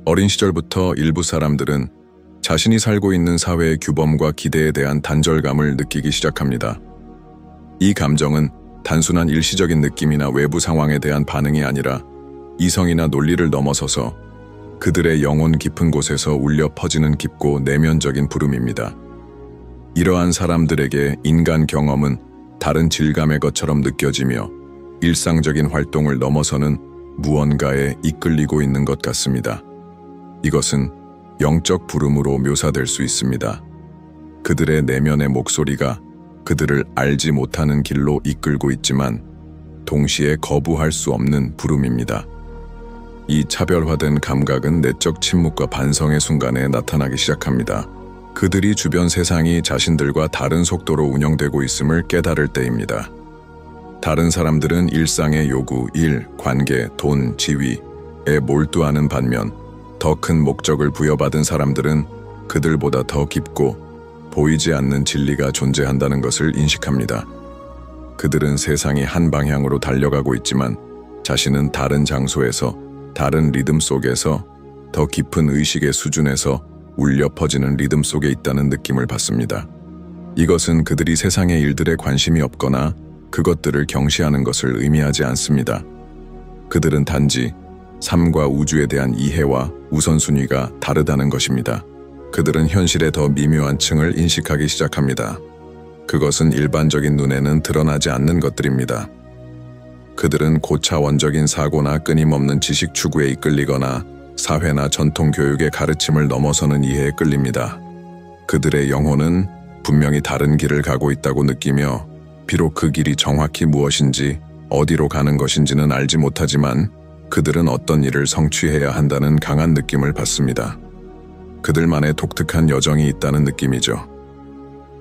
어린 시절부터 일부 사람들은 자신이 살고 있는 사회의 규범과 기대에 대한 단절감을 느끼기 시작합니다. 이 감정은 단순한 일시적인 느낌이나 외부 상황에 대한 반응이 아니라 이성이나 논리를 넘어서서 그들의 영혼 깊은 곳에서 울려 퍼지는 깊고 내면적인 부름입니다. 이러한 사람들에게 인간 경험은 다른 질감의 것처럼 느껴지며 일상적인 활동을 넘어서는 무언가에 이끌리고 있는 것 같습니다. 이것은 영적 부름으로 묘사될 수 있습니다. 그들의 내면의 목소리가 그들을 알지 못하는 길로 이끌고 있지만 동시에 거부할 수 없는 부름입니다. 이 차별화된 감각은 내적 침묵과 반성의 순간에 나타나기 시작합니다. 그들이 주변 세상이 자신들과 다른 속도로 운영되고 있음을 깨달을 때입니다. 다른 사람들은 일상의 요구, 일, 관계, 돈, 지위에 몰두하는 반면 더 큰 목적을 부여받은 사람들은 그들보다 더 깊고 보이지 않는 진리가 존재한다는 것을 인식합니다. 그들은 세상이 한 방향으로 달려가고 있지만 자신은 다른 장소에서, 다른 리듬 속에서, 더 깊은 의식의 수준에서 울려 퍼지는 리듬 속에 있다는 느낌을 받습니다. 이것은 그들이 세상의 일들에 관심이 없거나 그것들을 경시하는 것을 의미하지 않습니다. 그들은 단지 삶과 우주에 대한 이해와 우선순위가 다르다는 것입니다. 그들은 현실의 더 미묘한 층을 인식하기 시작합니다. 그것은 일반적인 눈에는 드러나지 않는 것들입니다. 그들은 고차원적인 사고나 끊임없는 지식 추구에 이끌리거나 사회나 전통 교육의 가르침을 넘어서는 이해에 끌립니다. 그들의 영혼은 분명히 다른 길을 가고 있다고 느끼며 비록 그 길이 정확히 무엇인지 어디로 가는 것인지는 알지 못하지만 그들은 어떤 일을 성취해야 한다는 강한 느낌을 받습니다. 그들만의 독특한 여정이 있다는 느낌이죠.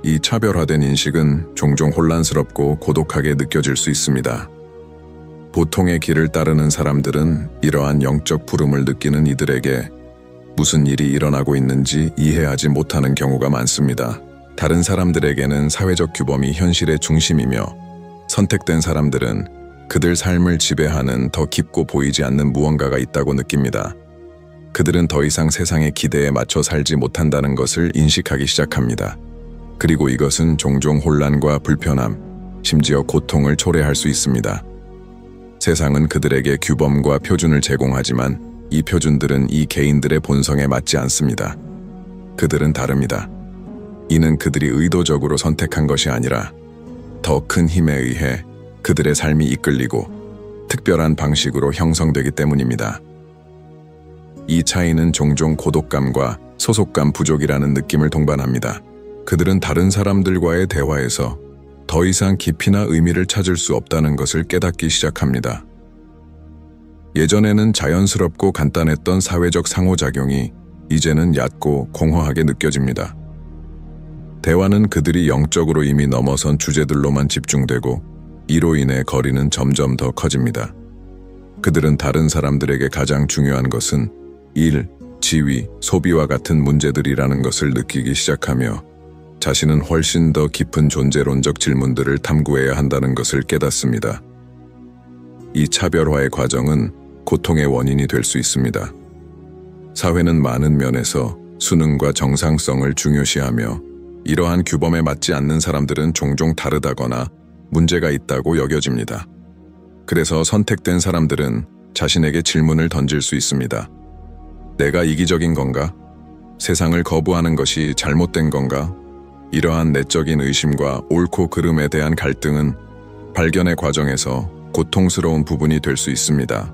이 차별화된 인식은 종종 혼란스럽고 고독하게 느껴질 수 있습니다. 보통의 길을 따르는 사람들은 이러한 영적 부름을 느끼는 이들에게 무슨 일이 일어나고 있는지 이해하지 못하는 경우가 많습니다. 다른 사람들에게는 사회적 규범이 현실의 중심이며 선택된 사람들은 그들 삶을 지배하는 더 깊고 보이지 않는 무언가가 있다고 느낍니다. 그들은 더 이상 세상의 기대에 맞춰 살지 못한다는 것을 인식하기 시작합니다. 그리고 이것은 종종 혼란과 불편함, 심지어 고통을 초래할 수 있습니다. 세상은 그들에게 규범과 표준을 제공하지만 이 표준들은 이 개인들의 본성에 맞지 않습니다. 그들은 다릅니다. 이는 그들이 의도적으로 선택한 것이 아니라 더 큰 힘에 의해 그들의 삶이 이끌리고 특별한 방식으로 형성되기 때문입니다. 이 차이는 종종 고독감과 소속감 부족이라는 느낌을 동반합니다. 그들은 다른 사람들과의 대화에서 더 이상 깊이나 의미를 찾을 수 없다는 것을 깨닫기 시작합니다. 예전에는 자연스럽고 간단했던 사회적 상호작용이 이제는 얕고 공허하게 느껴집니다. 대화는 그들이 영적으로 이미 넘어선 주제들로만 집중되고 이로 인해 거리는 점점 더 커집니다. 그들은 다른 사람들에게 가장 중요한 것은 일, 지위, 소비와 같은 문제들이라는 것을 느끼기 시작하며 자신은 훨씬 더 깊은 존재론적 질문들을 탐구해야 한다는 것을 깨닫습니다. 이 차별화의 과정은 고통의 원인이 될 수 있습니다. 사회는 많은 면에서 수능과 정상성을 중요시하며 이러한 규범에 맞지 않는 사람들은 종종 다르다거나 문제가 있다고 여겨집니다. 그래서 선택된 사람들은 자신에게 질문을 던질 수 있습니다. 내가 이기적인 건가? 세상을 거부하는 것이 잘못된 건가? 이러한 내적인 의심과 옳고 그름에 대한 갈등은 발견의 과정에서 고통스러운 부분이 될 수 있습니다.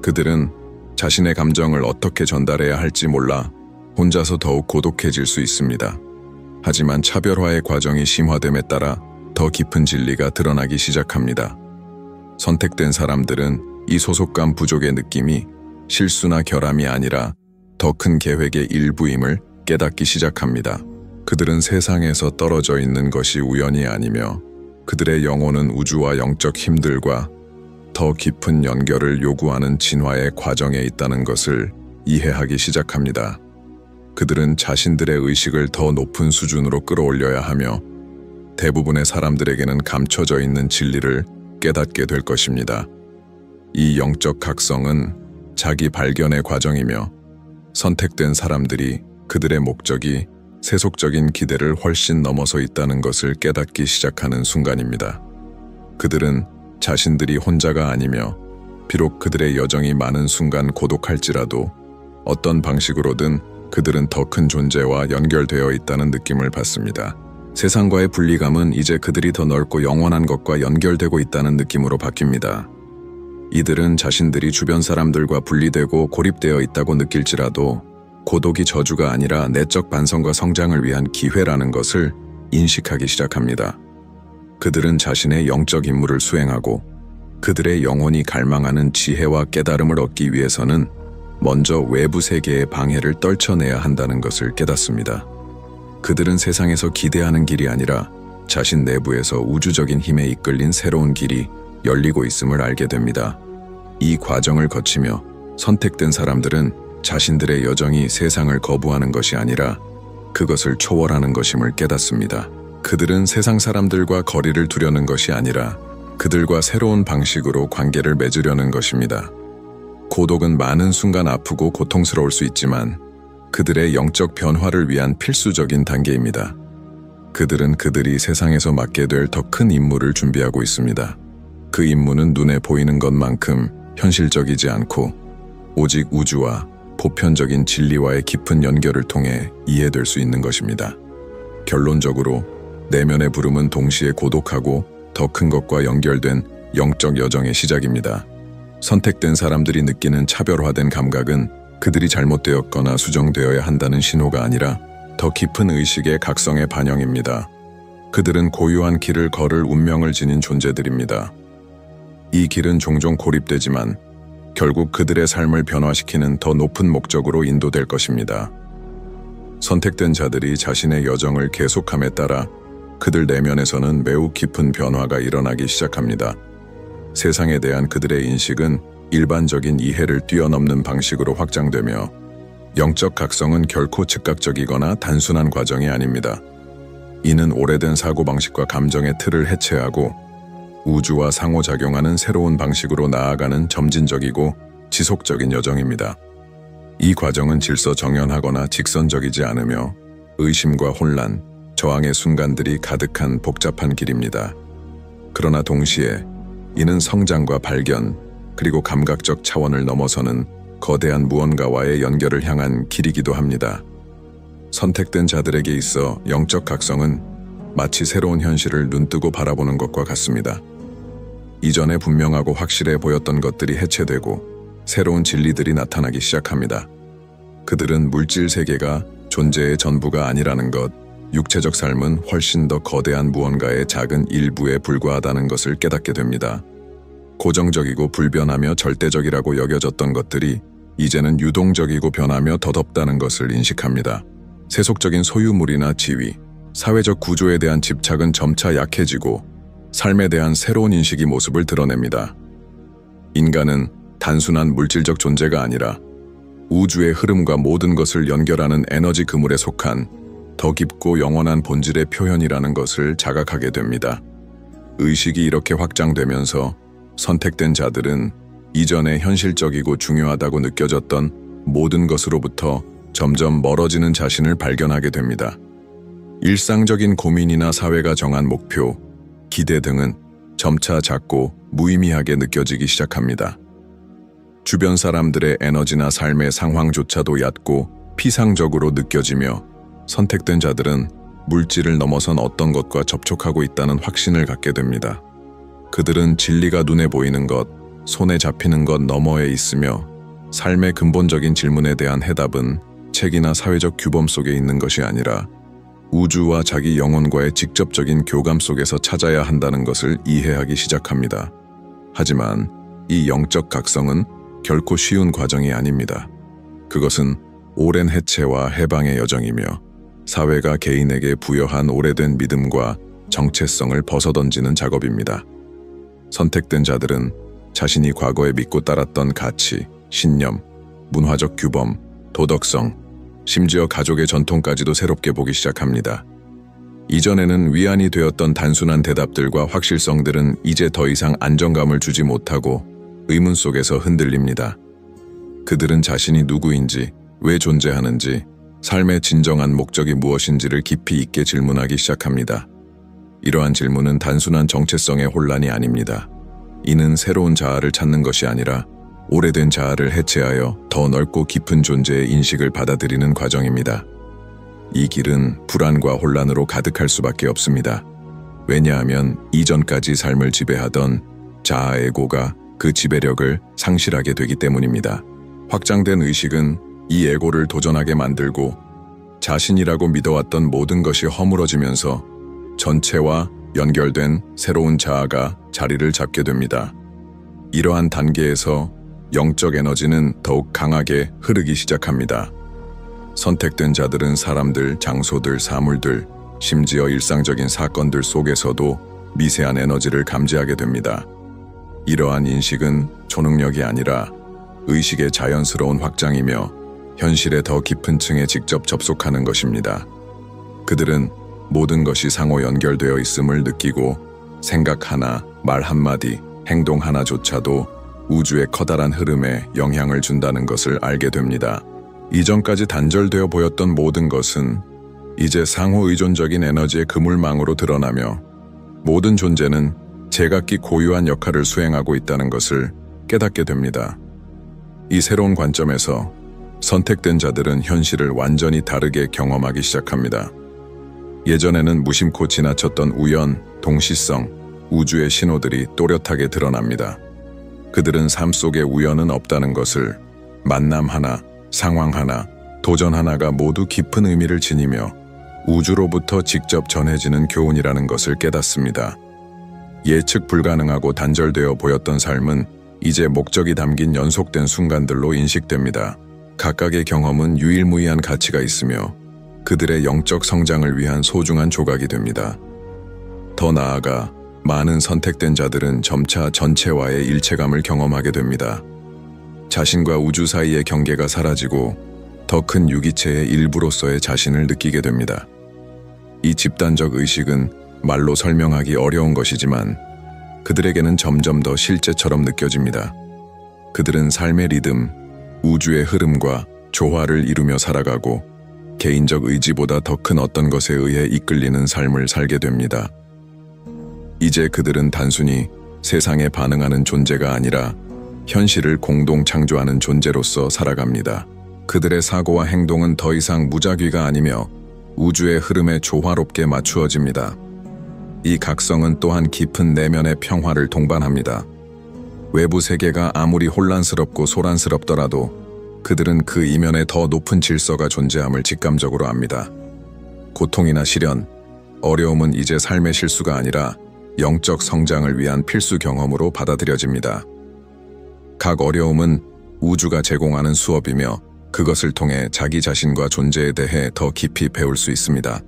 그들은 자신의 감정을 어떻게 전달해야 할지 몰라 혼자서 더욱 고독해질 수 있습니다. 하지만 차별화의 과정이 심화됨에 따라 더 깊은 진리가 드러나기 시작합니다. 선택된 사람들은 이 소속감 부족의 느낌이 실수나 결함이 아니라 더 큰 계획의 일부임을 깨닫기 시작합니다. 그들은 세상에서 떨어져 있는 것이 우연이 아니며 그들의 영혼은 우주와 영적 힘들과 더 깊은 연결을 요구하는 진화의 과정에 있다는 것을 이해하기 시작합니다. 그들은 자신들의 의식을 더 높은 수준으로 끌어올려야 하며 대부분의 사람들에게는 감춰져 있는 진리를 깨닫게 될 것입니다. 이 영적 각성은 자기 발견의 과정이며 선택된 사람들이 그들의 목적이 세속적인 기대를 훨씬 넘어서 있다는 것을 깨닫기 시작하는 순간입니다. 그들은 자신들이 혼자가 아니며 비록 그들의 여정이 많은 순간 고독할지라도 어떤 방식으로든 그들은 더 큰 존재와 연결되어 있다는 느낌을 받습니다. 세상과의 분리감은 이제 그들이 더 넓고 영원한 것과 연결되고 있다는 느낌으로 바뀝니다. 이들은 자신들이 주변 사람들과 분리되고 고립되어 있다고 느낄지라도 고독이 저주가 아니라 내적 반성과 성장을 위한 기회라는 것을 인식하기 시작합니다. 그들은 자신의 영적 임무를 수행하고 그들의 영혼이 갈망하는 지혜와 깨달음을 얻기 위해서는 먼저 외부 세계의 방해를 떨쳐내야 한다는 것을 깨닫습니다. 그들은 세상에서 기대하는 길이 아니라 자신 내부에서 우주적인 힘에 이끌린 새로운 길이 열리고 있음을 알게 됩니다. 이 과정을 거치며 선택된 사람들은 자신들의 여정이 세상을 거부하는 것이 아니라 그것을 초월하는 것임을 깨닫습니다. 그들은 세상 사람들과 거리를 두려는 것이 아니라 그들과 새로운 방식으로 관계를 맺으려는 것입니다. 고독은 많은 순간 아프고 고통스러울 수 있지만 그들의 영적 변화를 위한 필수적인 단계입니다. 그들은 그들이 세상에서 맡게 될 더 큰 임무를 준비하고 있습니다. 그 임무는 눈에 보이는 것만큼 현실적이지 않고 오직 우주와 보편적인 진리와의 깊은 연결을 통해 이해될 수 있는 것입니다. 결론적으로 내면의 부름은 동시에 고독하고 더 큰 것과 연결된 영적 여정의 시작입니다. 선택된 사람들이 느끼는 차별화된 감각은 그들이 잘못되었거나 수정되어야 한다는 신호가 아니라 더 깊은 의식의 각성의 반영입니다. 그들은 고유한 길을 걸을 운명을 지닌 존재들입니다. 이 길은 종종 고립되지만 결국 그들의 삶을 변화시키는 더 높은 목적으로 인도될 것입니다. 선택된 자들이 자신의 여정을 계속함에 따라 그들 내면에서는 매우 깊은 변화가 일어나기 시작합니다. 세상에 대한 그들의 인식은 일반적인 이해를 뛰어넘는 방식으로 확장되며 영적 각성은 결코 즉각적이거나 단순한 과정이 아닙니다. 이는 오래된 사고방식과 감정의 틀을 해체하고 우주와 상호작용하는 새로운 방식으로 나아가는 점진적이고 지속적인 여정입니다. 이 과정은 질서정연하거나 직선적이지 않으며 의심과 혼란, 저항의 순간들이 가득한 복잡한 길입니다. 그러나 동시에 이는 성장과 발견, 그리고 감각적 차원을 넘어서는 거대한 무언가와의 연결을 향한 길이기도 합니다. 선택된 자들에게 있어 영적 각성은 마치 새로운 현실을 눈뜨고 바라보는 것과 같습니다. 이전에 분명하고 확실해 보였던 것들이 해체되고 새로운 진리들이 나타나기 시작합니다. 그들은 물질 세계가 존재의 전부가 아니라는 것, 육체적 삶은 훨씬 더 거대한 무언가의 작은 일부에 불과하다는 것을 깨닫게 됩니다. 고정적이고 불변하며 절대적이라고 여겨졌던 것들이 이제는 유동적이고 변하며 덧없다는 것을 인식합니다. 세속적인 소유물이나 지위, 사회적 구조에 대한 집착은 점차 약해지고 삶에 대한 새로운 인식이 모습을 드러냅니다. 인간은 단순한 물질적 존재가 아니라 우주의 흐름과 모든 것을 연결하는 에너지 그물에 속한 더 깊고 영원한 본질의 표현이라는 것을 자각하게 됩니다. 의식이 이렇게 확장되면서 선택된 자들은 이전에 현실적이고 중요하다고 느껴졌던 모든 것으로부터 점점 멀어지는 자신을 발견하게 됩니다. 일상적인 고민이나 사회가 정한 목표, 기대 등은 점차 작고 무의미하게 느껴지기 시작합니다. 주변 사람들의 에너지나 삶의 상황조차도 얕고 피상적으로 느껴지며 선택된 자들은 물질을 넘어선 어떤 것과 접촉하고 있다는 확신을 갖게 됩니다. 그들은 진리가 눈에 보이는 것, 손에 잡히는 것 너머에 있으며 삶의 근본적인 질문에 대한 해답은 책이나 사회적 규범 속에 있는 것이 아니라 우주와 자기 영혼과의 직접적인 교감 속에서 찾아야 한다는 것을 이해하기 시작합니다. 하지만 이 영적 각성은 결코 쉬운 과정이 아닙니다. 그것은 오랜 해체와 해방의 여정이며 사회가 개인에게 부여한 오래된 믿음과 정체성을 벗어던지는 작업입니다. 선택된 자들은 자신이 과거에 믿고 따랐던 가치, 신념, 문화적 규범, 도덕성, 심지어 가족의 전통까지도 새롭게 보기 시작합니다. 이전에는 위안이 되었던 단순한 대답들과 확실성들은 이제 더 이상 안정감을 주지 못하고 의문 속에서 흔들립니다. 그들은 자신이 누구인지, 왜 존재하는지, 삶의 진정한 목적이 무엇인지를 깊이 있게 질문하기 시작합니다. 이러한 질문은 단순한 정체성의 혼란이 아닙니다. 이는 새로운 자아를 찾는 것이 아니라 오래된 자아를 해체하여 더 넓고 깊은 존재의 인식을 받아들이는 과정입니다. 이 길은 불안과 혼란으로 가득할 수밖에 없습니다. 왜냐하면 이전까지 삶을 지배하던 자아 에고가 그 지배력을 상실하게 되기 때문입니다. 확장된 의식은 이 에고를 도전하게 만들고 자신이라고 믿어왔던 모든 것이 허물어지면서 전체와 연결된 새로운 자아가 자리를 잡게 됩니다. 이러한 단계에서 영적 에너지는 더욱 강하게 흐르기 시작합니다. 선택된 자들은 사람들, 장소들, 사물들, 심지어 일상적인 사건들 속에서도 미세한 에너지를 감지하게 됩니다. 이러한 인식은 초능력이 아니라 의식의 자연스러운 확장이며 현실의 더 깊은 층에 직접 접속하는 것입니다. 그들은 모든 것이 상호 연결되어 있음을 느끼고 생각 하나, 말 한마디, 행동 하나조차도 우주의 커다란 흐름에 영향을 준다는 것을 알게 됩니다. 이전까지 단절되어 보였던 모든 것은 이제 상호 의존적인 에너지의 그물망으로 드러나며 모든 존재는 제각기 고유한 역할을 수행하고 있다는 것을 깨닫게 됩니다. 이 새로운 관점에서 선택된 자들은 현실을 완전히 다르게 경험하기 시작합니다. 예전에는 무심코 지나쳤던 우연, 동시성, 우주의 신호들이 또렷하게 드러납니다. 그들은 삶 속에 우연은 없다는 것을, 만남 하나, 상황 하나, 도전 하나가 모두 깊은 의미를 지니며 우주로부터 직접 전해지는 교훈이라는 것을 깨닫습니다. 예측 불가능하고 단절되어 보였던 삶은 이제 목적이 담긴 연속된 순간들로 인식됩니다. 각각의 경험은 유일무이한 가치가 있으며 그들의 영적 성장을 위한 소중한 조각이 됩니다. 더 나아가 많은 선택된 자들은 점차 전체와의 일체감을 경험하게 됩니다. 자신과 우주 사이의 경계가 사라지고 더 큰 유기체의 일부로서의 자신을 느끼게 됩니다. 이 집단적 의식은 말로 설명하기 어려운 것이지만 그들에게는 점점 더 실제처럼 느껴집니다. 그들은 삶의 리듬, 우주의 흐름과 조화를 이루며 살아가고 개인적 의지보다 더 큰 어떤 것에 의해 이끌리는 삶을 살게 됩니다. 이제 그들은 단순히 세상에 반응하는 존재가 아니라 현실을 공동 창조하는 존재로서 살아갑니다. 그들의 사고와 행동은 더 이상 무작위가 아니며 우주의 흐름에 조화롭게 맞추어집니다. 이 각성은 또한 깊은 내면의 평화를 동반합니다. 외부 세계가 아무리 혼란스럽고 소란스럽더라도 그들은 그 이면에 더 높은 질서가 존재함을 직감적으로 압니다. 고통이나 시련, 어려움은 이제 삶의 실수가 아니라 영적 성장을 위한 필수 경험으로 받아들여집니다. 각 어려움은 우주가 제공하는 수업이며 그것을 통해 자기 자신과 존재에 대해 더 깊이 배울 수 있습니다.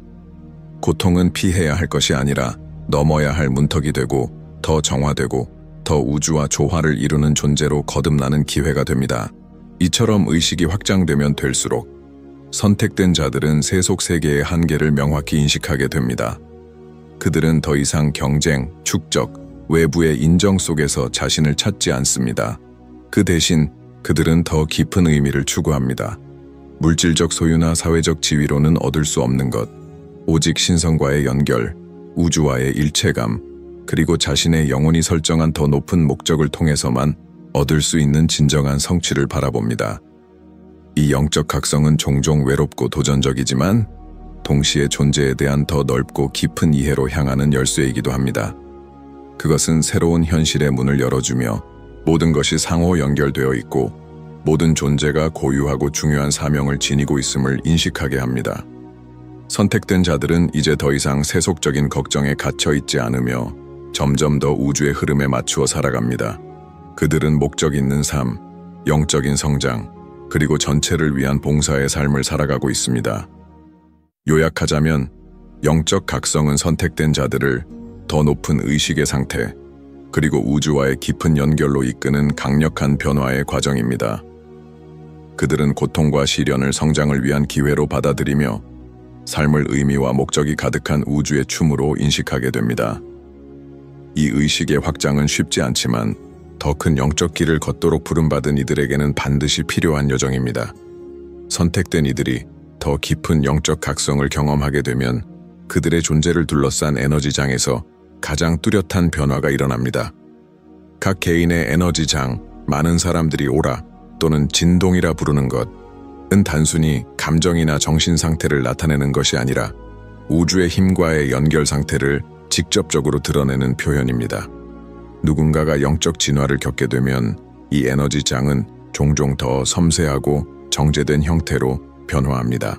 고통은 피해야 할 것이 아니라 넘어야 할 문턱이 되고 더 정화되고 더 우주와 조화를 이루는 존재로 거듭나는 기회가 됩니다. 이처럼 의식이 확장되면 될수록 선택된 자들은 세속 세계의 한계를 명확히 인식하게 됩니다. 그들은 더 이상 경쟁, 축적, 외부의 인정 속에서 자신을 찾지 않습니다. 그 대신 그들은 더 깊은 의미를 추구합니다. 물질적 소유나 사회적 지위로는 얻을 수 없는 것, 오직 신성과의 연결, 우주와의 일체감, 그리고 자신의 영혼이 설정한 더 높은 목적을 통해서만 얻을 수 있는 진정한 성취를 바라봅니다. 이 영적 각성은 종종 외롭고 도전적이지만 동시에 존재에 대한 더 넓고 깊은 이해로 향하는 열쇠이기도 합니다. 그것은 새로운 현실의 문을 열어주며 모든 것이 상호 연결되어 있고 모든 존재가 고유하고 중요한 사명을 지니고 있음을 인식하게 합니다. 선택된 자들은 이제 더 이상 세속적인 걱정에 갇혀 있지 않으며 점점 더 우주의 흐름에 맞추어 살아갑니다. 그들은 목적 있는 삶, 영적인 성장, 그리고 전체를 위한 봉사의 삶을 살아가고 있습니다. 요약하자면 영적 각성은 선택된 자들을 더 높은 의식의 상태, 그리고 우주와의 깊은 연결로 이끄는 강력한 변화의 과정입니다. 그들은 고통과 시련을 성장을 위한 기회로 받아들이며 삶을 의미와 목적이 가득한 우주의 춤으로 인식하게 됩니다. 이 의식의 확장은 쉽지 않지만 더 큰 영적 길을 걷도록 부름받은 이들에게는 반드시 필요한 여정입니다. 선택된 이들이 더 깊은 영적 각성을 경험하게 되면 그들의 존재를 둘러싼 에너지장에서 가장 뚜렷한 변화가 일어납니다. 각 개인의 에너지장, 많은 사람들이 오라 또는 진동이라 부르는 것은 단순히 감정이나 정신 상태를 나타내는 것이 아니라 우주의 힘과의 연결 상태를 직접적으로 드러내는 표현입니다. 누군가가 영적 진화를 겪게 되면 이 에너지장은 종종 더 섬세하고 정제된 형태로 변화합니다.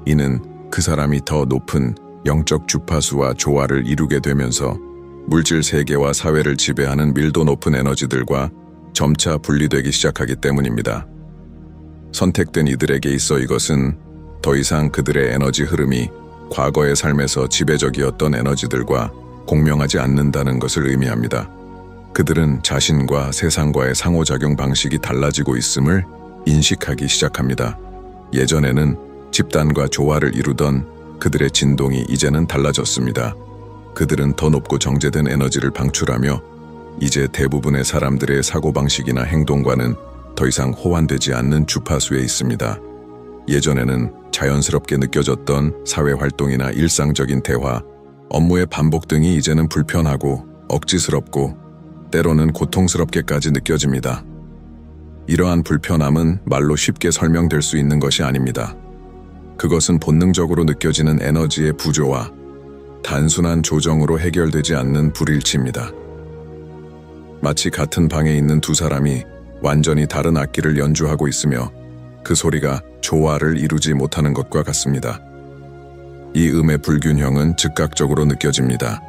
이는 그 사람이 더 높은 영적 주파수와 조화를 이루게 되면서 물질 세계와 사회를 지배하는 밀도 높은 에너지들과 점차 분리되기 시작하기 때문입니다. 선택된 이들에게 있어 이것은 더 이상 그들의 에너지 흐름이 과거의 삶에서 지배적이었던 에너지들과 공명하지 않는다는 것을 의미합니다. 그들은 자신과 세상과의 상호작용 방식이 달라지고 있음을 인식하기 시작합니다. 예전에는 집단과 조화를 이루던 그들의 진동이 이제는 달라졌습니다. 그들은 더 높고 정제된 에너지를 방출하며 이제 대부분의 사람들의 사고방식이나 행동과는 더 이상 호환되지 않는 주파수에 있습니다. 예전에는 자연스럽게 느껴졌던 사회활동이나 일상적인 대화, 업무의 반복 등이 이제는 불편하고 억지스럽고 때로는 고통스럽게까지 느껴집니다. 이러한 불편함은 말로 쉽게 설명될 수 있는 것이 아닙니다. 그것은 본능적으로 느껴지는 에너지의 부조와 단순한 조정으로 해결되지 않는 불일치입니다. 마치 같은 방에 있는 두 사람이 완전히 다른 악기를 연주하고 있으며 그 소리가 조화를 이루지 못하는 것과 같습니다. 이 음의 불균형은 즉각적으로 느껴집니다.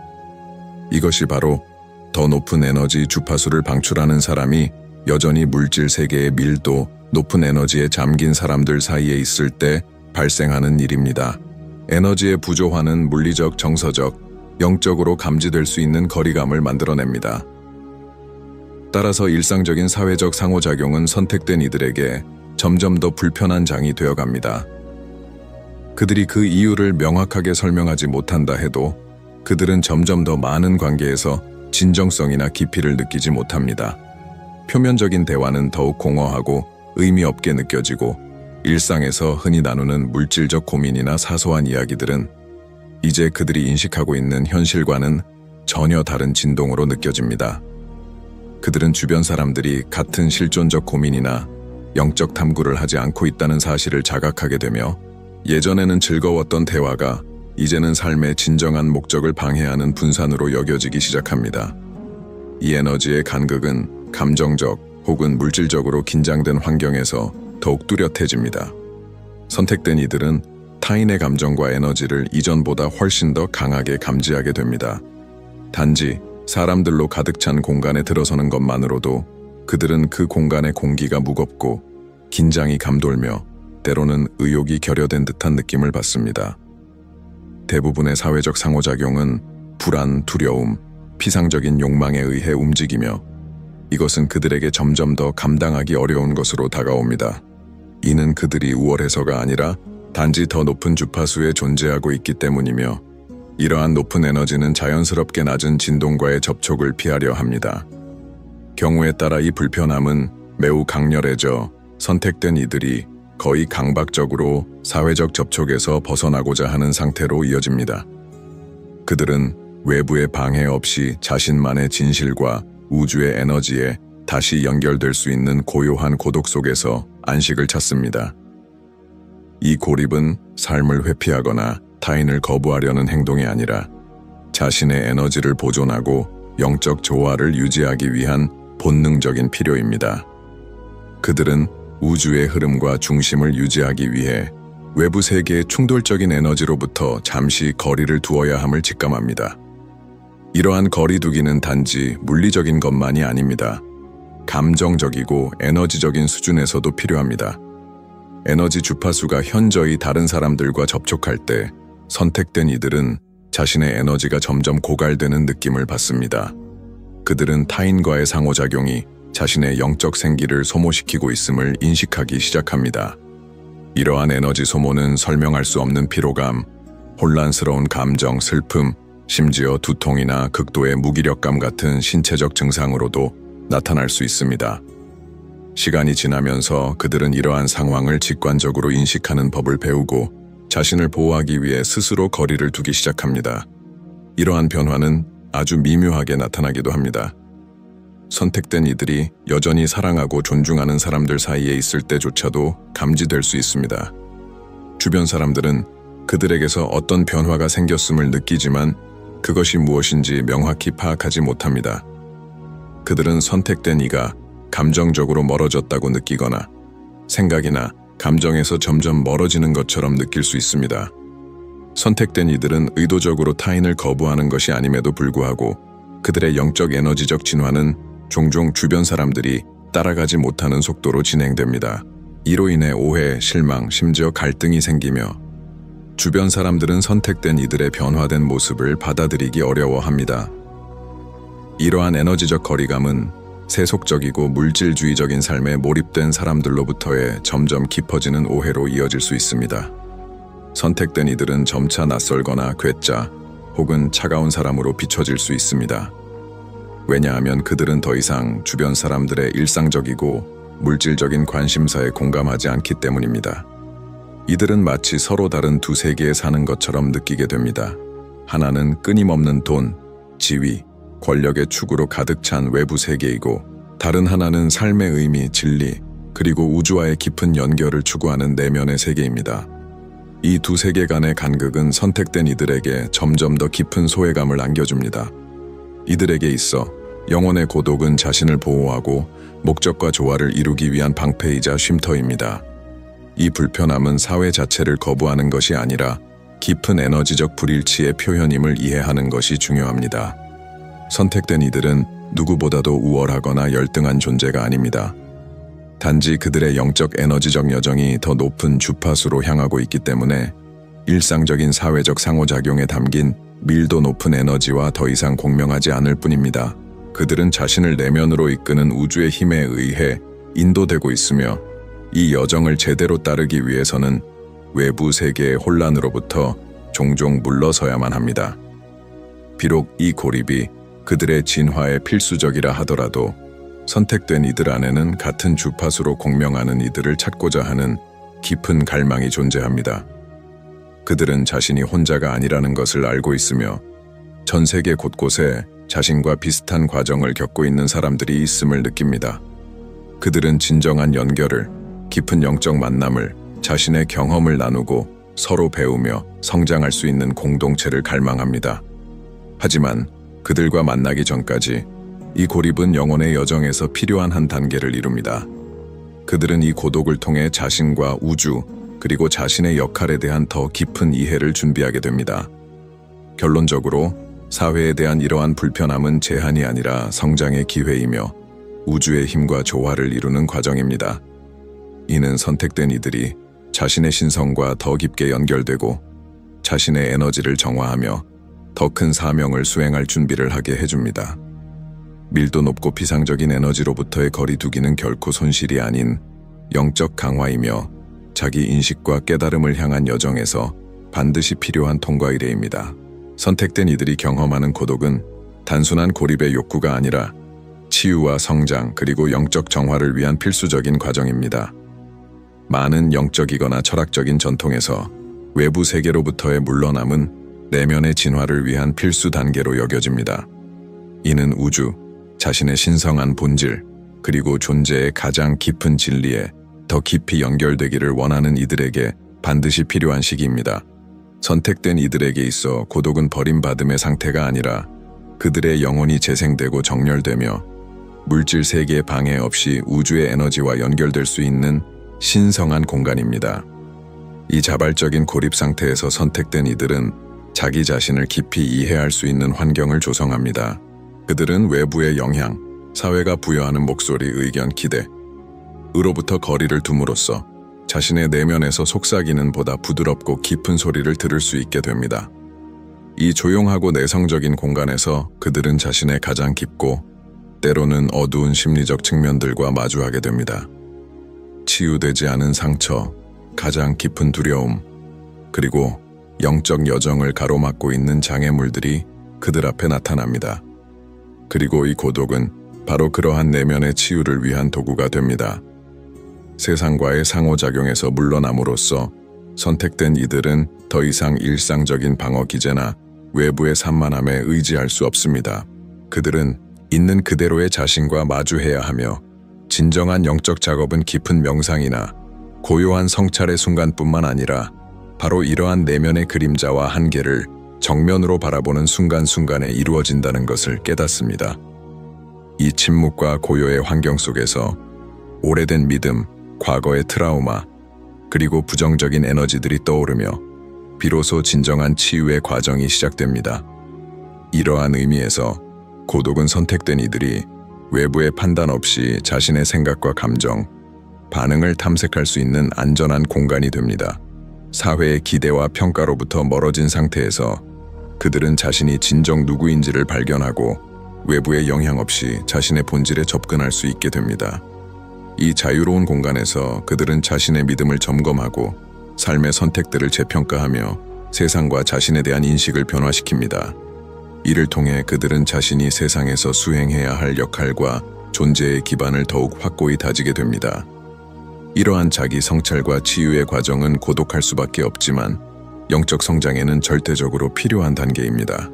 이것이 바로 더 높은 에너지 주파수를 방출하는 사람이 여전히 물질 세계의 밀도 높은 에너지에 잠긴 사람들 사이에 있을 때 발생하는 일입니다. 에너지의 부조화는 물리적, 정서적, 영적으로 감지될 수 있는 거리감을 만들어냅니다. 따라서 일상적인 사회적 상호작용은 선택된 이들에게 점점 더 불편한 장이 되어갑니다. 그들이 그 이유를 명확하게 설명하지 못한다 해도 그들은 점점 더 많은 관계에서 진정성이나 깊이를 느끼지 못합니다. 표면적인 대화는 더욱 공허하고 의미 없게 느껴지고 일상에서 흔히 나누는 물질적 고민이나 사소한 이야기들은 이제 그들이 인식하고 있는 현실과는 전혀 다른 진동으로 느껴집니다. 그들은 주변 사람들이 같은 실존적 고민이나 영적 탐구를 하지 않고 있다는 사실을 자각하게 되며 예전에는 즐거웠던 대화가 이제는 삶의 진정한 목적을 방해하는 분산으로 여겨지기 시작합니다. 이 에너지의 간극은 감정적 혹은 물질적으로 긴장된 환경에서 더욱 뚜렷해집니다. 선택된 이들은 타인의 감정과 에너지를 이전보다 훨씬 더 강하게 감지하게 됩니다. 단지 사람들로 가득 찬 공간에 들어서는 것만으로도 그들은 그 공간의 공기가 무겁고 긴장이 감돌며 때로는 의욕이 결여된 듯한 느낌을 받습니다. 대부분의 사회적 상호작용은 불안, 두려움, 피상적인 욕망에 의해 움직이며 이것은 그들에게 점점 더 감당하기 어려운 것으로 다가옵니다. 이는 그들이 우월해서가 아니라 단지 더 높은 주파수에 존재하고 있기 때문이며 이러한 높은 에너지는 자연스럽게 낮은 진동과의 접촉을 피하려 합니다. 경우에 따라 이 불편함은 매우 강렬해져 선택된 이들이 거의 강박적으로 사회적 접촉에서 벗어나고자 하는 상태로 이어집니다. 그들은 외부의 방해 없이 자신만의 진실과 우주의 에너지에 다시 연결될 수 있는 고요한 고독 속에서 안식을 찾습니다. 이 고립은 삶을 회피하거나 타인을 거부하려는 행동이 아니라 자신의 에너지를 보존하고 영적 조화를 유지하기 위한 본능적인 필요입니다. 그들은 우주의 흐름과 중심을 유지하기 위해 외부 세계의 충돌적인 에너지로부터 잠시 거리를 두어야 함을 직감합니다. 이러한 거리두기는 단지 물리적인 것만이 아닙니다. 감정적이고 에너지적인 수준에서도 필요합니다. 에너지 주파수가 현저히 다른 사람들과 접촉할 때 선택된 이들은 자신의 에너지가 점점 고갈되는 느낌을 받습니다. 그들은 타인과의 상호작용이 자신의 영적 생기를 소모시키고 있음을 인식하기 시작합니다. 이러한 에너지 소모는 설명할 수 없는 피로감, 혼란스러운 감정, 슬픔, 심지어 두통이나 극도의 무기력감 같은 신체적 증상으로도 나타날 수 있습니다. 시간이 지나면서 그들은 이러한 상황을 직관적으로 인식하는 법을 배우고 자신을 보호하기 위해 스스로 거리를 두기 시작합니다. 이러한 변화는 아주 미묘하게 나타나기도 합니다. 선택된 이들이 여전히 사랑하고 존중하는 사람들 사이에 있을 때조차도 감지될 수 있습니다. 주변 사람들은 그들에게서 어떤 변화가 생겼음을 느끼지만 그것이 무엇인지 명확히 파악하지 못합니다. 그들은 선택된 이가 감정적으로 멀어졌다고 느끼거나 생각이나 감정에서 점점 멀어지는 것처럼 느낄 수 있습니다. 선택된 이들은 의도적으로 타인을 거부하는 것이 아님에도 불구하고 그들의 영적 에너지적 진화는 종종 주변 사람들이 따라가지 못하는 속도로 진행됩니다. 이로 인해 오해, 실망, 심지어 갈등이 생기며 주변 사람들은 선택된 이들의 변화된 모습을 받아들이기 어려워합니다. 이러한 에너지적 거리감은 세속적이고 물질주의적인 삶에 몰입된 사람들로부터의 점점 깊어지는 오해로 이어질 수 있습니다. 선택된 이들은 점차 낯설거나 괴짜 혹은 차가운 사람으로 비춰질 수 있습니다. 왜냐하면 그들은 더 이상 주변 사람들의 일상적이고 물질적인 관심사에 공감하지 않기 때문입니다. 이들은 마치 서로 다른 두 세계에 사는 것처럼 느끼게 됩니다. 하나는 끊임없는 돈, 지위, 권력의 축으로 가득 찬 외부 세계이고 다른 하나는 삶의 의미, 진리, 그리고 우주와의 깊은 연결을 추구하는 내면의 세계입니다. 이 두 세계 간의 간극은 선택된 이들에게 점점 더 깊은 소외감을 안겨줍니다. 이들에게 있어 영혼의 고독은 자신을 보호하고 목적과 조화를 이루기 위한 방패이자 쉼터입니다. 이 불편함은 사회 자체를 거부하는 것이 아니라 깊은 에너지적 불일치의 표현임을 이해하는 것이 중요합니다. 선택된 이들은 누구보다도 우월하거나 열등한 존재가 아닙니다. 단지 그들의 영적 에너지적 여정이 더 높은 주파수로 향하고 있기 때문에 일상적인 사회적 상호작용에 담긴 밀도 높은 에너지와 더 이상 공명하지 않을 뿐입니다. 그들은 자신을 내면으로 이끄는 우주의 힘에 의해 인도되고 있으며 이 여정을 제대로 따르기 위해서는 외부 세계의 혼란으로부터 종종 물러서야만 합니다. 비록 이 고립이 그들의 진화에 필수적이라 하더라도 선택된 이들 안에는 같은 주파수로 공명하는 이들을 찾고자 하는 깊은 갈망이 존재합니다. 그들은 자신이 혼자가 아니라는 것을 알고 있으며 전 세계 곳곳에 자신과 비슷한 과정을 겪고 있는 사람들이 있음을 느낍니다. 그들은 진정한 연결을, 깊은 영적 만남을, 자신의 경험을 나누고 서로 배우며 성장할 수 있는 공동체를 갈망합니다. 하지만 그들과 만나기 전까지 이 고립은 영혼의 여정에서 필요한 한 단계를 이룹니다. 그들은 이 고독을 통해 자신과 우주, 그리고 자신의 역할에 대한 더 깊은 이해를 준비하게 됩니다. 결론적으로 사회에 대한 이러한 불편함은 제한이 아니라 성장의 기회이며 우주의 힘과 조화를 이루는 과정입니다. 이는 선택된 이들이 자신의 신성과 더 깊게 연결되고 자신의 에너지를 정화하며 더 큰 사명을 수행할 준비를 하게 해줍니다. 밀도 높고 피상적인 에너지로부터의 거리두기는 결코 손실이 아닌 영적 강화이며 자기 인식과 깨달음을 향한 여정에서 반드시 필요한 통과 이래입니다. 선택된 이들이 경험하는 고독은 단순한 고립의 욕구가 아니라 치유와 성장 그리고 영적 정화를 위한 필수적인 과정입니다. 많은 영적이거나 철학적인 전통에서 외부 세계로부터의 물러남은 내면의 진화를 위한 필수 단계로 여겨집니다. 이는 우주, 자신의 신성한 본질, 그리고 존재의 가장 깊은 진리에 더 깊이 연결되기를 원하는 이들에게 반드시 필요한 시기입니다. 선택된 이들에게 있어 고독은 버림받음의 상태가 아니라 그들의 영혼이 재생되고 정렬되며 물질 세계의 방해 없이 우주의 에너지와 연결될 수 있는 신성한 공간입니다. 이 자발적인 고립 상태에서 선택된 이들은 자기 자신을 깊이 이해할 수 있는 환경을 조성합니다. 그들은 외부의 영향, 사회가 부여하는 목소리, 의견, 기대, 으로부터 거리를 둠으로써 자신의 내면에서 속삭이는 보다 부드럽고 깊은 소리를 들을 수 있게 됩니다. 이 조용하고 내성적인 공간에서 그들은 자신의 가장 깊고 때로는 어두운 심리적 측면들과 마주하게 됩니다. 치유되지 않은 상처, 가장 깊은 두려움, 그리고 영적 여정을 가로막고 있는 장애물들이 그들 앞에 나타납니다. 그리고 이 고독은 바로 그러한 내면의 치유를 위한 도구가 됩니다. 세상과의 상호작용에서 물러남으로써 선택된 이들은 더 이상 일상적인 방어 기제나 외부의 산만함에 의지할 수 없습니다. 그들은 있는 그대로의 자신과 마주해야 하며 진정한 영적 작업은 깊은 명상이나 고요한 성찰의 순간뿐만 아니라 바로 이러한 내면의 그림자와 한계를 정면으로 바라보는 순간순간에 이루어진다는 것을 깨닫습니다. 이 침묵과 고요의 환경 속에서 오래된 믿음, 과거의 트라우마, 그리고 부정적인 에너지들이 떠오르며 비로소 진정한 치유의 과정이 시작됩니다. 이러한 의미에서 고독은 선택된 이들이 외부의 판단 없이 자신의 생각과 감정, 반응을 탐색할 수 있는 안전한 공간이 됩니다. 사회의 기대와 평가로부터 멀어진 상태에서 그들은 자신이 진정 누구인지를 발견하고 외부의 영향 없이 자신의 본질에 접근할 수 있게 됩니다. 이 자유로운 공간에서 그들은 자신의 믿음을 점검하고 삶의 선택들을 재평가하며 세상과 자신에 대한 인식을 변화시킵니다. 이를 통해 그들은 자신이 세상에서 수행해야 할 역할과 존재의 기반을 더욱 확고히 다지게 됩니다. 이러한 자기 성찰과 치유의 과정은 고독할 수밖에 없지만 영적 성장에는 절대적으로 필요한 단계입니다.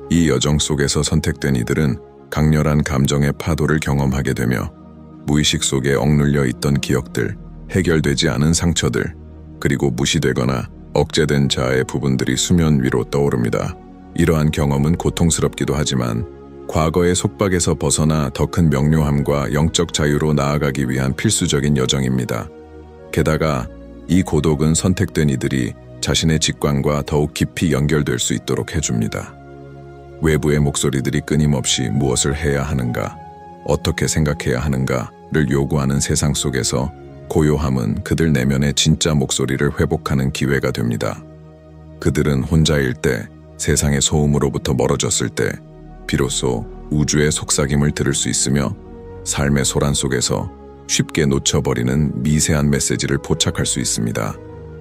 이 여정 속에서 선택된 이들은 강렬한 감정의 파도를 경험하게 되며 무의식 속에 억눌려 있던 기억들, 해결되지 않은 상처들, 그리고 무시되거나 억제된 자아의 부분들이 수면 위로 떠오릅니다. 이러한 경험은 고통스럽기도 하지만 과거의 속박에서 벗어나 더 큰 명료함과 영적 자유로 나아가기 위한 필수적인 여정입니다. 게다가 이 고독은 선택된 이들이 자신의 직관과 더욱 깊이 연결될 수 있도록 해줍니다. 외부의 목소리들이 끊임없이 무엇을 해야 하는가, 어떻게 생각해야 하는가를 요구하는 세상 속에서 고요함은 그들 내면의 진짜 목소리를 회복하는 기회가 됩니다. 그들은 혼자일 때, 세상의 소음으로부터 멀어졌을 때 비로소 우주의 속삭임을 들을 수 있으며 삶의 소란 속에서 쉽게 놓쳐버리는 미세한 메시지를 포착할 수 있습니다.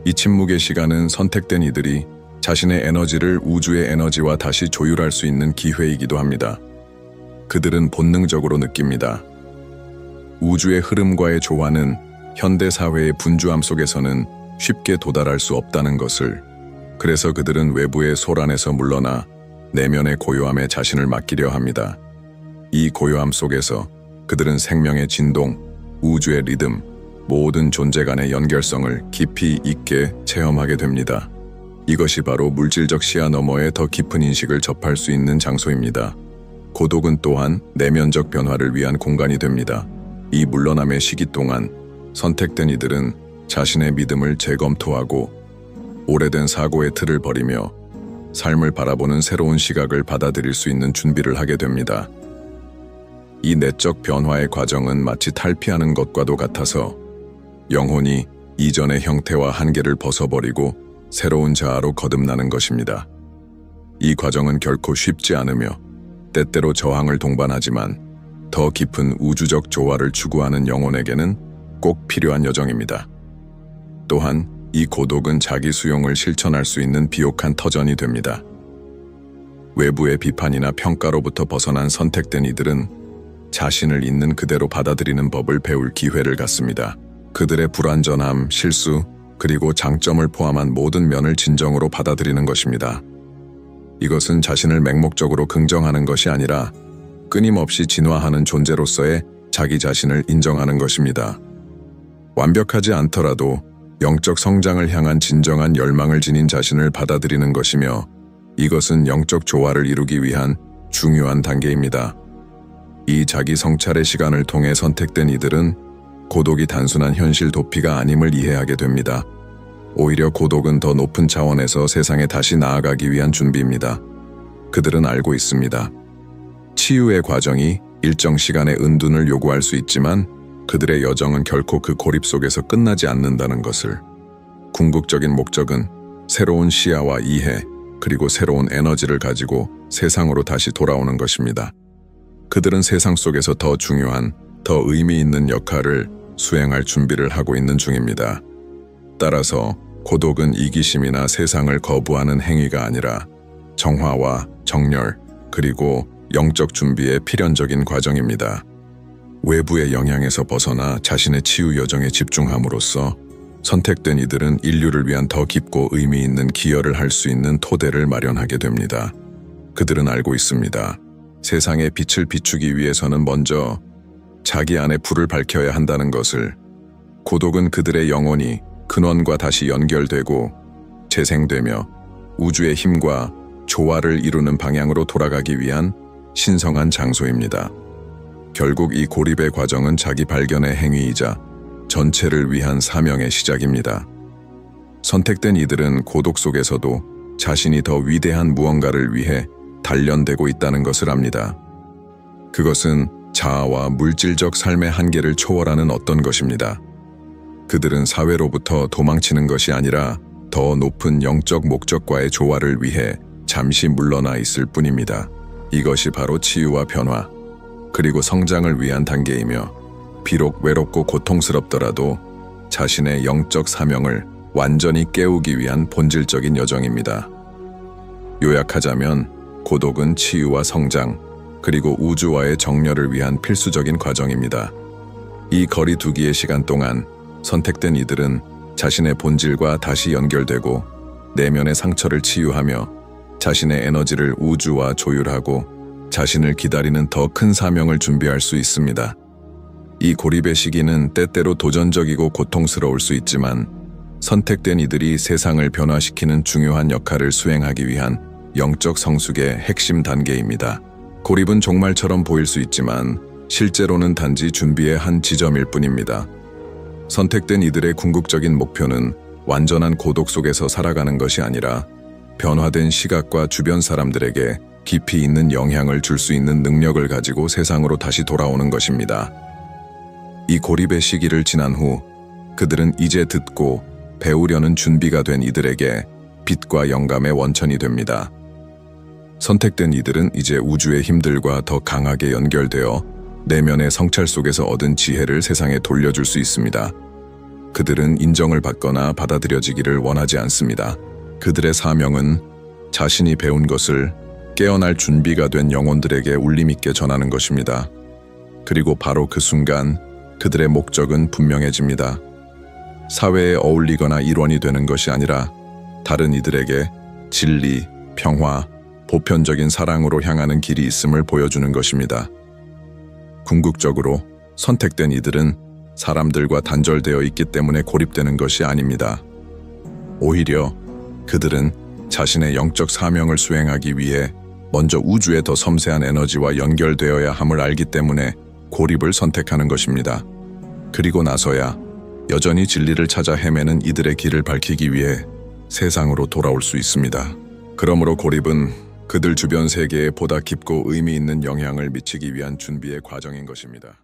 이 침묵의 시간은 선택된 이들이 자신의 에너지를 우주의 에너지와 다시 조율할 수 있는 기회이기도 합니다. 그들은 본능적으로 느낍니다. 우주의 흐름과의 조화는 현대 사회의 분주함 속에서는 쉽게 도달할 수 없다는 것을, 그래서 그들은 외부의 소란에서 물러나 내면의 고요함에 자신을 맡기려 합니다. 이 고요함 속에서 그들은 생명의 진동, 우주의 리듬, 모든 존재 간의 연결성을 깊이 있게 체험하게 됩니다. 이것이 바로 물질적 시야 너머의 더 깊은 인식을 접할 수 있는 장소입니다. 고독은 또한 내면적 변화를 위한 공간이 됩니다. 이 물러남의 시기 동안 선택된 이들은 자신의 믿음을 재검토하고 오래된 사고의 틀을 버리며 삶을 바라보는 새로운 시각을 받아들일 수 있는 준비를 하게 됩니다. 이 내적 변화의 과정은 마치 탈피하는 것과도 같아서 영혼이 이전의 형태와 한계를 벗어버리고 새로운 자아로 거듭나는 것입니다. 이 과정은 결코 쉽지 않으며 때때로 저항을 동반하지만 더 깊은 우주적 조화를 추구하는 영혼에게는 꼭 필요한 여정입니다. 또한 이 고독은 자기 수용을 실천할 수 있는 비옥한 터전이 됩니다. 외부의 비판이나 평가로부터 벗어난 선택된 이들은 자신을 있는 그대로 받아들이는 법을 배울 기회를 갖습니다. 그들의 불완전함, 실수, 그리고 장점을 포함한 모든 면을 진정으로 받아들이는 것입니다. 이것은 자신을 맹목적으로 긍정하는 것이 아니라 끊임없이 진화하는 존재로서의 자기 자신을 인정하는 것입니다. 완벽하지 않더라도 영적 성장을 향한 진정한 열망을 지닌 자신을 받아들이는 것이며 이것은 영적 조화를 이루기 위한 중요한 단계입니다. 이 자기 성찰의 시간을 통해 선택된 이들은 고독이 단순한 현실 도피가 아님을 이해하게 됩니다. 오히려 고독은 더 높은 차원에서 세상에 다시 나아가기 위한 준비입니다. 그들은 알고 있습니다. 치유의 과정이 일정 시간의 은둔을 요구할 수 있지만 그들의 여정은 결코 그 고립 속에서 끝나지 않는다는 것을. 궁극적인 목적은 새로운 시야와 이해, 그리고 새로운 에너지를 가지고 세상으로 다시 돌아오는 것입니다. 그들은 세상 속에서 더 중요한, 더 의미 있는 역할을 수행할 준비를 하고 있는 중입니다. 따라서 고독은 이기심이나 세상을 거부하는 행위가 아니라 정화와 정렬, 그리고 영적 준비의 필연적인 과정입니다. 외부의 영향에서 벗어나 자신의 치유 여정에 집중함으로써 선택된 이들은 인류를 위한 더 깊고 의미 있는 기여를 할 수 있는 토대를 마련하게 됩니다. 그들은 알고 있습니다. 세상에 빛을 비추기 위해서는 먼저 자기 안에 불을 밝혀야 한다는 것을. 고독은 그들의 영혼이 근원과 다시 연결되고 재생되며 우주의 힘과 조화를 이루는 방향으로 돌아가기 위한 신성한 장소입니다. 결국 이 고립의 과정은 자기 발견의 행위이자 전체를 위한 사명의 시작입니다. 선택된 이들은 고독 속에서도 자신이 더 위대한 무언가를 위해 단련되고 있다는 것을 압니다. 그것은 자아와 물질적 삶의 한계를 초월하는 어떤 것입니다. 그들은 사회로부터 도망치는 것이 아니라 더 높은 영적 목적과의 조화를 위해 잠시 물러나 있을 뿐입니다. 이것이 바로 치유와 변화, 그리고 성장을 위한 단계이며, 비록 외롭고 고통스럽더라도 자신의 영적 사명을 완전히 깨우기 위한 본질적인 여정입니다. 요약하자면 고독은 치유와 성장, 그리고 우주와의 정렬을 위한 필수적인 과정입니다. 이 거리두기의 시간 동안 선택된 이들은 자신의 본질과 다시 연결되고 내면의 상처를 치유하며 자신의 에너지를 우주와 조율하고 자신을 기다리는 더 큰 사명을 준비할 수 있습니다. 이 고립의 시기는 때때로 도전적이고 고통스러울 수 있지만 선택된 이들이 세상을 변화시키는 중요한 역할을 수행하기 위한 영적 성숙의 핵심 단계입니다. 고립은 종말처럼 보일 수 있지만 실제로는 단지 준비의 한 지점일 뿐입니다. 선택된 이들의 궁극적인 목표는 완전한 고독 속에서 살아가는 것이 아니라 변화된 시각과 주변 사람들에게 깊이 있는 영향을 줄 수 있는 능력을 가지고 세상으로 다시 돌아오는 것입니다. 이 고립의 시기를 지난 후 그들은 이제 듣고 배우려는 준비가 된 이들에게 빛과 영감의 원천이 됩니다. 선택된 이들은 이제 우주의 힘들과 더 강하게 연결되어 내면의 성찰 속에서 얻은 지혜를 세상에 돌려줄 수 있습니다. 그들은 인정을 받거나 받아들여지기를 원하지 않습니다. 그들의 사명은 자신이 배운 것을 깨어날 준비가 된 영혼들에게 울림있게 전하는 것입니다. 그리고 바로 그 순간 그들의 목적은 분명해집니다. 사회에 어울리거나 일원이 되는 것이 아니라 다른 이들에게 진리, 평화, 보편적인 사랑으로 향하는 길이 있음을 보여주는 것입니다. 궁극적으로 선택된 이들은 사람들과 단절되어 있기 때문에 고립되는 것이 아닙니다. 오히려 그들은 자신의 영적 사명을 수행하기 위해 먼저 우주의 더 섬세한 에너지와 연결되어야 함을 알기 때문에 고립을 선택하는 것입니다. 그리고 나서야 여전히 진리를 찾아 헤매는 이들의 길을 밝히기 위해 세상으로 돌아올 수 있습니다. 그러므로 고립은 그들 주변 세계에 보다 깊고 의미 있는 영향을 미치기 위한 준비의 과정인 것입니다.